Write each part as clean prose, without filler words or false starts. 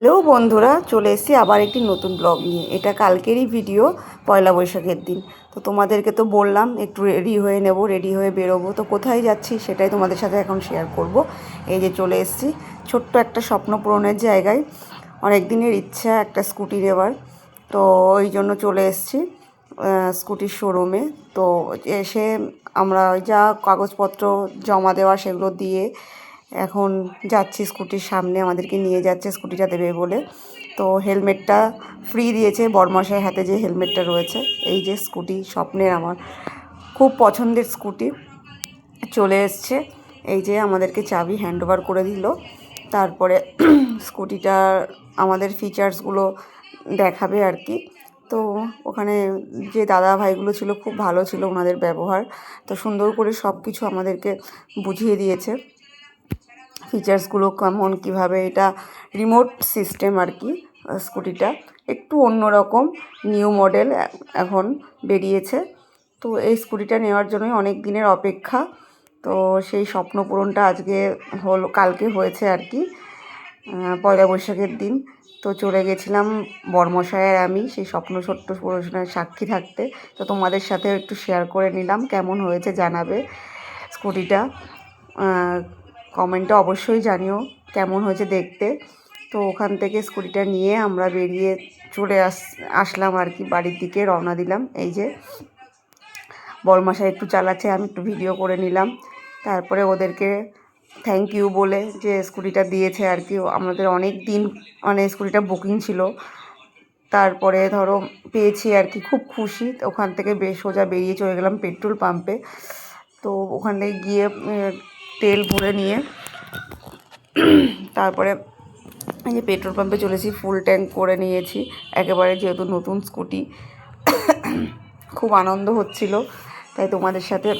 Hello বন্ধুরা, চলে এসেছি আবার একটি নতুন ব্লগ নিয়ে। এটা কালকেরই ভিডিও, পয়লা বৈশাখের দিন। তো তোমাদেরকে তো বললাম একটু রেডি হয়ে নেব, রেডি হয়ে বেরোবো। তো কোথায় যাচ্ছি সেটাই তোমাদের সাথে এখন শেয়ার করব। এই যে চলে এসেছি ছোট্ট একটা স্বপ্ন পূরণের জায়গায়। অনেক দিনের ইচ্ছা একটা স্কুটি নেওয়ার, তো ওই জন্য চলে এসেছি স্কুটির শোরুমে। তো এসে আমরা যা কাগজপত্র জমা দেওয়া সেগুলো দিয়ে এখন যাচ্ছি স্কুটির সামনে। আমাদেরকে নিয়ে যাচ্ছে স্কুটিটা দেবে বলে। তো হেলমেটটা ফ্রি দিয়েছে, বরমশাইয়ের হাতে যে হেলমেটটা রয়েছে। এই যে স্কুটি, স্বপ্নের আমার খুব পছন্দের স্কুটি চলে এসছে। এই যে আমাদেরকে চাবি হ্যান্ড ওভার করে দিল। তারপরে স্কুটিটার আমাদের ফিচার্সগুলো দেখাবে আর কি। তো ওখানে যে দাদা ভাইগুলো ছিল খুব ভালো ছিল ওনাদের ব্যবহার। তো সুন্দর করে সব কিছু আমাদেরকে বুঝিয়ে দিয়েছে, ফিচার্সগুলো কেমন, কীভাবে। এটা রিমোট সিস্টেম আর কি। স্কুটিটা একটু অন্যরকম, নিউ মডেল এখন বেরিয়েছে। তো এই স্কুটিটা নেওয়ার জন্যই অনেক দিনের অপেক্ষা। তো সেই স্বপ্ন পূরণটা আজকে কালকে হয়েছে আর কি, পয়লা বৈশাখের দিন। তো চলে গেছিলাম বরমশাই আর আমি সেই ছোট্ট পড়াশোনার সাক্ষী থাকতে। তো তোমাদের সাথেও একটু শেয়ার করে নিলাম, কেমন হয়েছে জানাবে স্কুটিটা। কমেন্টে অবশ্যই জানিও কেমন হয়েছে দেখতে। তো ওখান থেকে স্কুটিটা নিয়ে আমরা বেরিয়ে চলে আসলাম আর কি, বাড়ির দিকে রওনা দিলাম। এই যে বরমশাই একটু চালাচ্ছে, আমি একটু ভিডিও করে নিলাম। তারপরে ওদেরকে থ্যাংক ইউ বলে যে স্কুটিটা দিয়েছে আর কি। আমাদের অনেক দিন মানে স্কুটিটা বুকিং ছিল, তারপরে ধরো পেয়েছি আর কি, খুব খুশি। ওখান থেকে সোজা বেরিয়ে চলে গেলাম পেট্রোল পাম্পে। তো ওখানে গিয়ে তেল ভরে নিয়ে তারপরে এই যে পেট্রোল পাম্পে চলেছি, ফুল ট্যাঙ্ক করে নিয়েছি একেবারে, যেহেতু নতুন স্কুটি। খুব আনন্দ হচ্ছিল, তাই তোমাদের সাথে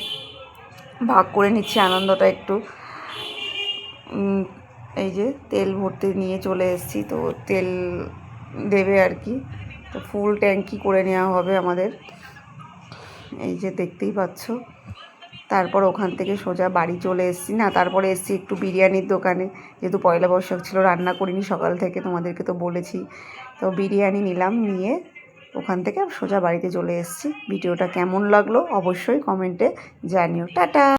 ভাগ করে নিচ্ছি আনন্দটা একটু। এই যে তেল ভরতে নিয়ে চলে এসেছি, তো তেল দেবে আর কি। তো ফুল ট্যাঙ্কি করে নেওয়া হবে আমাদের, এই যে দেখতেই পাচ্ছ। তারপর ওখান থেকে সোজা বাড়ি চলে এসেছি। না, তারপরে এসেছি একটু বিরিয়ানির দোকানে, যেহেতু পয়লা বৈশাখ ছিল, রান্না করিনি সকাল থেকে, তোমাদেরকে তো বলেছি। তো বিরিয়ানি নিলাম, নিয়ে ওখান থেকে সোজা বাড়িতে চলে এসেছি। ভিডিওটা কেমন লাগলো অবশ্যই কমেন্টে জানিও। টাটা।